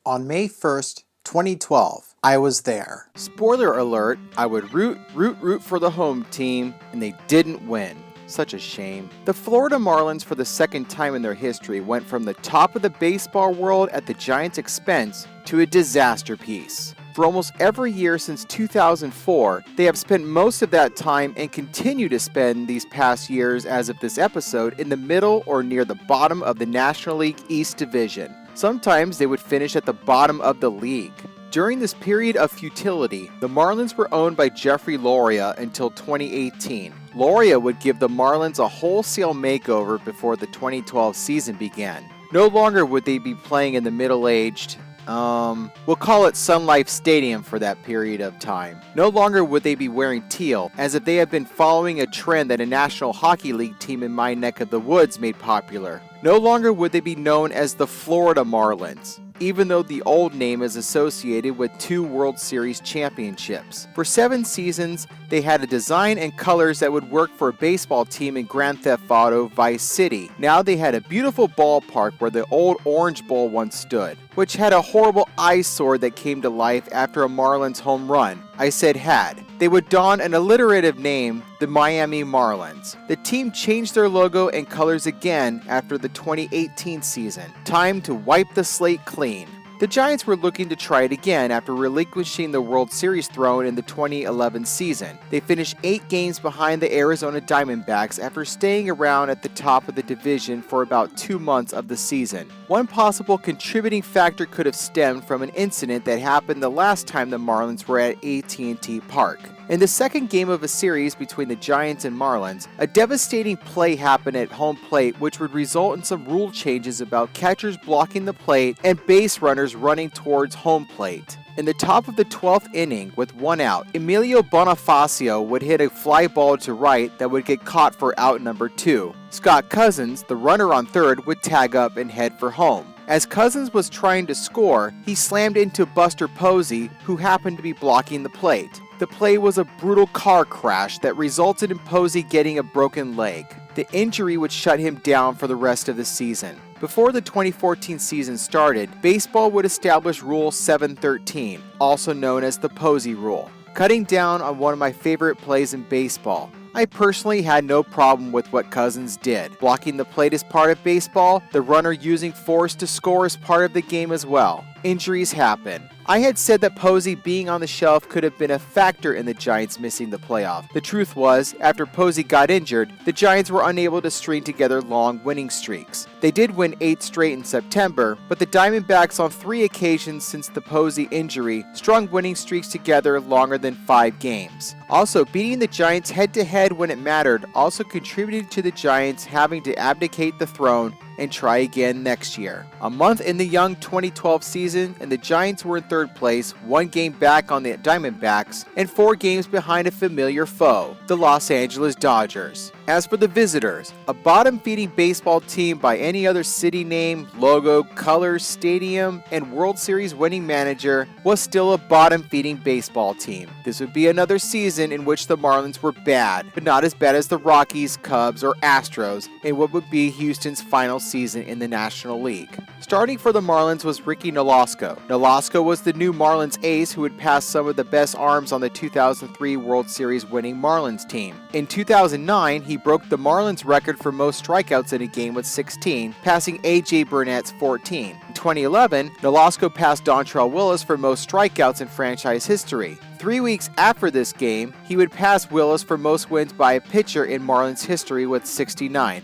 On May 1st, 2012, I was there. Spoiler alert, I would root for the home team, and they didn't win. Such a shame. The Florida Marlins, for the second time in their history, went from the top of the baseball world at the Giants' expense to a disaster piece. For almost every year since 2004, they have spent most of that time and continue to spend these past years as of this episode in the middle or near the bottom of the National League East Division. Sometimes they would finish at the bottom of the league. During this period of futility, the Marlins were owned by Jeffrey Loria until 2018. Loria would give the Marlins a wholesale makeover before the 2012 season began. No longer would they be playing in the middle-aged, we'll call it Sun Life Stadium for that period of time. No longer would they be wearing teal, as if they had been following a trend that a National Hockey League team in my neck of the woods made popular. No longer would they be known as the Florida Marlins, even though the old name is associated with 2 World Series championships. For 7 seasons, they had a design and colors that would work for a baseball team in Grand Theft Auto Vice City. Now they had a beautiful ballpark where the old Orange Bowl once stood, which had a horrible eyesore that came to life after a Marlins home run. I said had. They would don an alliterative name, the Miami Marlins. The team changed their logo and colors again after the 2018 season. Time to wipe the slate clean. The Giants were looking to try it again after relinquishing the World Series throne in the 2011 season. They finished 8 games behind the Arizona Diamondbacks after staying around at the top of the division for about 2 months of the season. One possible contributing factor could have stemmed from an incident that happened the last time the Marlins were at AT&T Park. In the second game of a series between the Giants and Marlins, a devastating play happened at home plate which would result in some rule changes about catchers blocking the plate and base runners running towards home plate. In the top of the 12th inning, with 1 out, Emilio Bonifacio would hit a fly ball to right that would get caught for out number 2. Scott Cousins, the runner on third, would tag up and head for home. As Cousins was trying to score, he slammed into Buster Posey, who happened to be blocking the plate. The play was a brutal car crash that resulted in Posey getting a broken leg. The injury would shut him down for the rest of the season. Before the 2014 season started, baseball would establish Rule 713, also known as the Posey Rule, cutting down on one of my favorite plays in baseball. I personally had no problem with what Cousins did. Blocking the plate is part of baseball, the runner using force to score is part of the game as well. Injuries happen. I had said that Posey being on the shelf could have been a factor in the Giants missing the playoff. The truth was, after Posey got injured, the Giants were unable to string together long winning streaks. They did win 8 straight in September, but the Diamondbacks on 3 occasions since the Posey injury strung winning streaks together longer than 5 games. Also, beating the Giants head-to-head when it mattered also contributed to the Giants having to abdicate the throne and try again next year. A month in the young 2012 season, and the Giants were in 3rd place, 1 game back on the Diamondbacks, and 4 games behind a familiar foe, the Los Angeles Dodgers. As for the visitors, a bottom-feeding baseball team by any other city name, logo, colors, stadium, and World Series winning manager was still a bottom-feeding baseball team. This would be another season in which the Marlins were bad, but not as bad as the Rockies, Cubs, or Astros in what would be Houston's final season in the National League. Starting for the Marlins was Ricky Nolasco. Nolasco was the new Marlins ace who would pass some of the best arms on the 2003 World Series winning Marlins team. In 2009, he broke the Marlins record for most strikeouts in a game with 16, passing A.J. Burnett's 14. In 2011, Nolasco passed Dontrelle Willis for most strikeouts in franchise history. 3 weeks after this game, he would pass Willis for most wins by a pitcher in Marlins history with 69.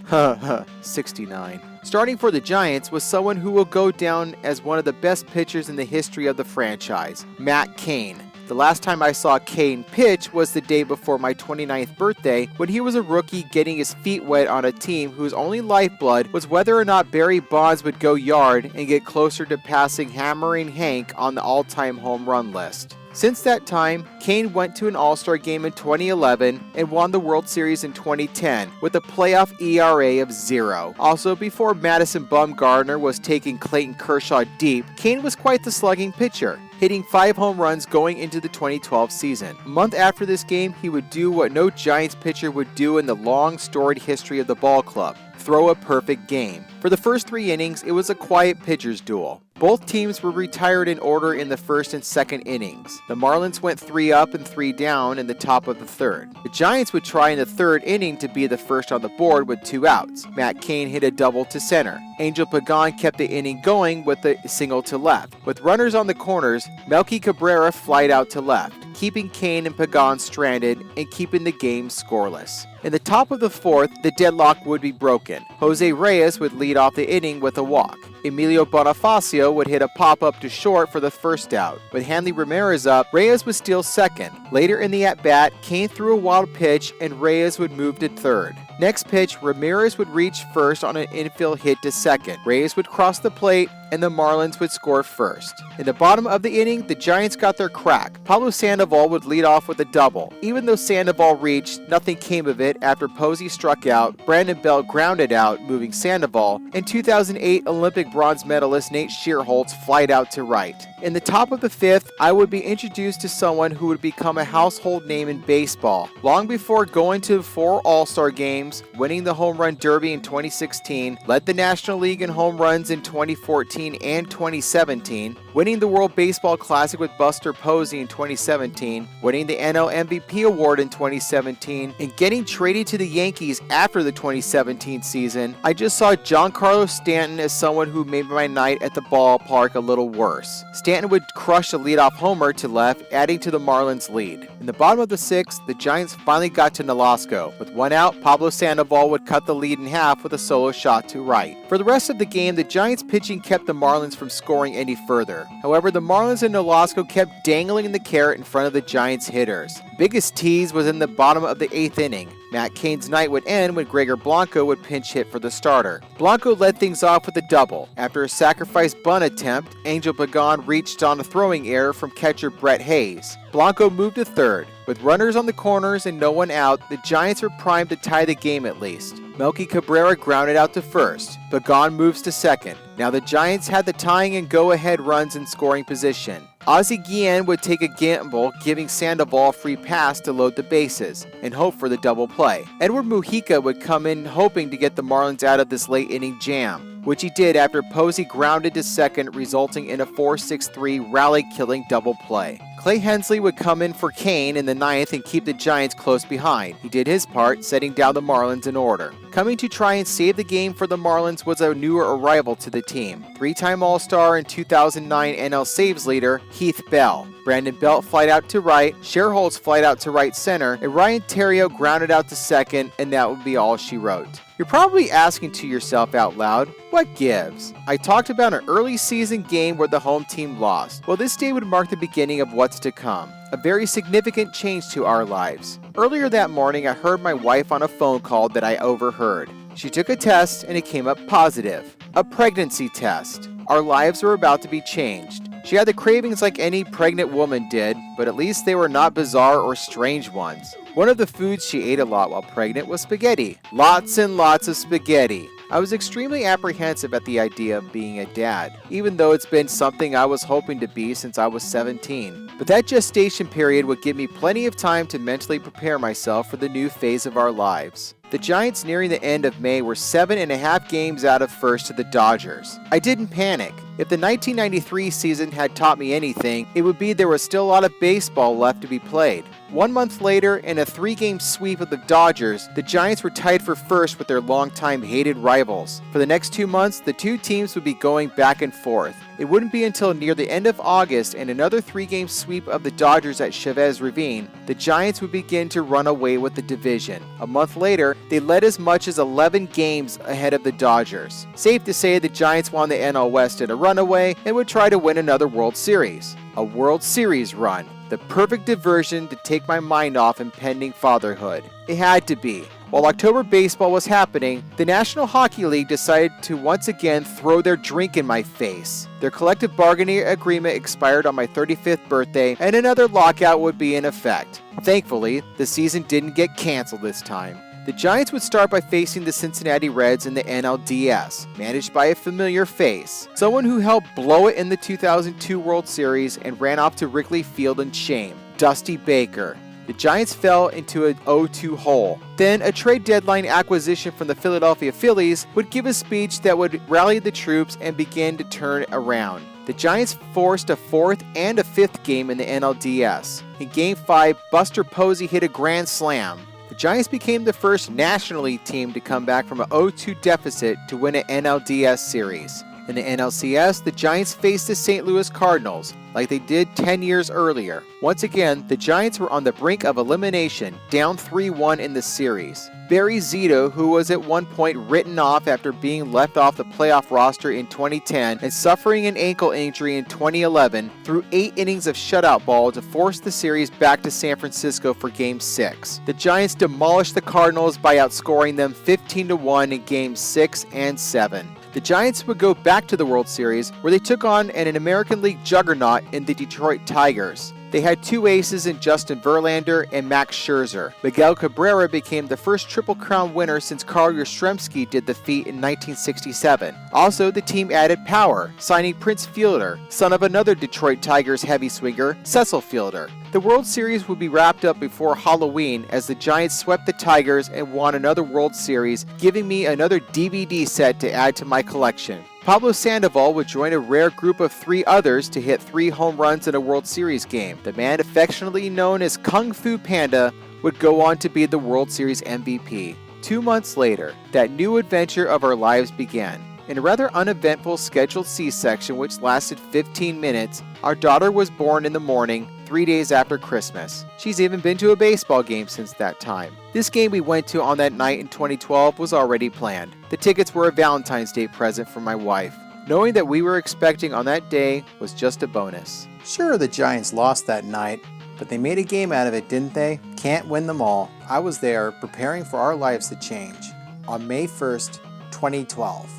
69. Starting for the Giants was someone who will go down as one of the best pitchers in the history of the franchise, Matt Cain. The last time I saw Cain pitch was the day before my 29th birthday when he was a rookie getting his feet wet on a team whose only lifeblood was whether or not Barry Bonds would go yard and get closer to passing Hammering Hank on the all-time home run list. Since that time, Cain went to an All-Star game in 2011 and won the World Series in 2010 with a playoff ERA of 0. Also, before Madison Bumgarner was taking Clayton Kershaw deep, Cain was quite the slugging pitcher, hitting 5 home runs going into the 2012 season. A month after this game, he would do what no Giants pitcher would do in the long storied history of the ball club: throw a perfect game. For the first 3 innings, it was a quiet pitcher's duel. Both teams were retired in order in the first and second innings. The Marlins went 3 up and 3 down in the top of the third. The Giants would try in the third inning to be the first on the board with 2 outs. Matt Cain hit a double to center. Angel Pagan kept the inning going with a single to left. With runners on the corners, Melky Cabrera flied out to left, keeping Cain and Pagan stranded and keeping the game scoreless. In the top of the fourth, the deadlock would be broken. Jose Reyes would lead off the inning with a walk. Emilio Bonifacio would hit a pop-up to short for the first out. With Hanley Ramirez up, Reyes would steal second. Later in the at-bat, Cain threw a wild pitch and Reyes would move to third. Next pitch, Ramirez would reach first on an infield hit to second. Reyes would cross the plate, and the Marlins would score first. In the bottom of the inning, the Giants got their crack. Pablo Sandoval would lead off with a double. Even though Sandoval reached, nothing came of it after Posey struck out, Brandon Belt grounded out, moving Sandoval, and 2008 Olympic bronze medalist Nate Shearholtz flied out to right. In the top of the fifth, I would be introduced to someone who would become a household name in baseball. Long before going to 4 All-Star games, winning the Home Run Derby in 2016, led the National League in home runs in 2014 and 2017, winning the World Baseball Classic with Buster Posey in 2017, winning the NL MVP award in 2017, and getting traded to the Yankees after the 2017 season, I just saw Giancarlo Stanton as someone who made my night at the ballpark a little worse. Stanton would crush a leadoff homer to left, adding to the Marlins' lead. In the bottom of the sixth, the Giants finally got to Nolasco. With 1 out, Pablo Sandoval would cut the lead in half with a solo shot to right. For the rest of the game, the Giants' pitching kept the Marlins from scoring any further. However, the Marlins and Nolasco kept dangling the carrot in front of the Giants' hitters. Biggest tease was in the bottom of the 8th inning. Matt Cain's night would end when Gregor Blanco would pinch hit for the starter. Blanco led things off with a double. After a sacrifice bunt attempt, Angel Pagan reached on a throwing error from catcher Brett Hayes. Blanco moved to third. With runners on the corners and no one out, the Giants were primed to tie the game at least. Melky Cabrera grounded out to first. Pagan moves to second. Now the Giants had the tying and go-ahead runs in scoring position. Ozzie Guillen would take a gamble, giving Sandoval a free pass to load the bases and hope for the double play. Edward Mujica would come in hoping to get the Marlins out of this late inning jam, which he did after Posey grounded to second, resulting in a 4-6-3 rally-killing double play. Clay Hensley would come in for Cain in the 9th and keep the Giants close behind. He did his part, setting down the Marlins in order. Coming to try and save the game for the Marlins was a newer arrival to the team. 3-time All-Star and 2009 NL Saves leader, Heath Bell. Brandon Belt flied out to right, Shearholtz flied out to right center, and Ryan Theriot grounded out to second, and that would be all she wrote. You're probably asking to yourself out loud, what gives? I talked about an early season game where the home team lost. Well, this day would mark the beginning of what's to come. A very significant change to our lives. Earlier that morning, I heard my wife on a phone call that I overheard. She took a test and it came up positive. A pregnancy test. Our lives were about to be changed. She had the cravings like any pregnant woman did, but at least they were not bizarre or strange ones. One of the foods she ate a lot while pregnant was spaghetti. Lots and lots of spaghetti. I was extremely apprehensive at the idea of being a dad, even though it's been something I was hoping to be since I was 17. But that gestation period would give me plenty of time to mentally prepare myself for the new phase of our lives. The Giants nearing the end of May were 7.5 games out of first to the Dodgers. I didn't panic. If the 1993 season had taught me anything, it would be there was still a lot of baseball left to be played. 1 month later, in a 3-game sweep of the Dodgers, the Giants were tied for first with their longtime hated rivals. For the next 2 months, the two teams would be going back and forth. It wouldn't be until near the end of August and another 3-game sweep of the Dodgers at Chavez Ravine, the Giants would begin to run away with the division. A month later, they led as much as 11 games ahead of the Dodgers. Safe to say the Giants won the NL West in a runaway and would try to win another World Series. A World Series run. The perfect diversion to take my mind off impending fatherhood. It had to be. While October baseball was happening, the National Hockey League decided to once again throw their drink in my face. Their collective bargaining agreement expired on my 35th birthday, and another lockout would be in effect. Thankfully, the season didn't get canceled this time. The Giants would start by facing the Cincinnati Reds in the NLDS, managed by a familiar face, someone who helped blow it in the 2002 World Series and ran off to Wrigley Field in shame, Dusty Baker. The Giants fell into an 0-2 hole. Then a trade deadline acquisition from the Philadelphia Phillies would give a speech that would rally the troops and begin to turn around. The Giants forced a fourth and a fifth game in the NLDS. In Game 5, Buster Posey hit a grand slam. The Giants became the first National League team to come back from an 0-2 deficit to win an NLDS series. In the NLCS, the Giants faced the St. Louis Cardinals, like they did 10 years earlier. Once again, the Giants were on the brink of elimination, down 3-1 in the series. Barry Zito, who was at one point written off after being left off the playoff roster in 2010 and suffering an ankle injury in 2011, threw 8 innings of shutout ball to force the series back to San Francisco for Game 6. The Giants demolished the Cardinals by outscoring them 15-1 in Games 6 and 7. The Giants would go back to the World Series, where they took on an American League juggernaut in the Detroit Tigers. They had 2 aces in Justin Verlander and Max Scherzer. Miguel Cabrera became the first Triple Crown winner since Carl Yastrzemski did the feat in 1967. Also, the team added power, signing Prince Fielder, son of another Detroit Tigers heavy swinger, Cecil Fielder. The World Series would be wrapped up before Halloween as the Giants swept the Tigers and won another World Series, giving me another DVD set to add to my collection. Pablo Sandoval would join a rare group of 3 others to hit 3 home runs in a World Series game. The man affectionately known as Kung Fu Panda would go on to be the World Series MVP. 2 months later, that new adventure of our lives began. In a rather uneventful scheduled C-section which lasted 15 minutes, our daughter was born in the morning, 3 days after Christmas. She's even been to a baseball game since that time. This game we went to on that night in 2012 was already planned. The tickets were a Valentine's Day present for my wife. Knowing that we were expecting on that day was just a bonus. Sure, the Giants lost that night, but they made a game out of it, didn't they? Can't win them all. I was there preparing for our lives to change on May 1st, 2012.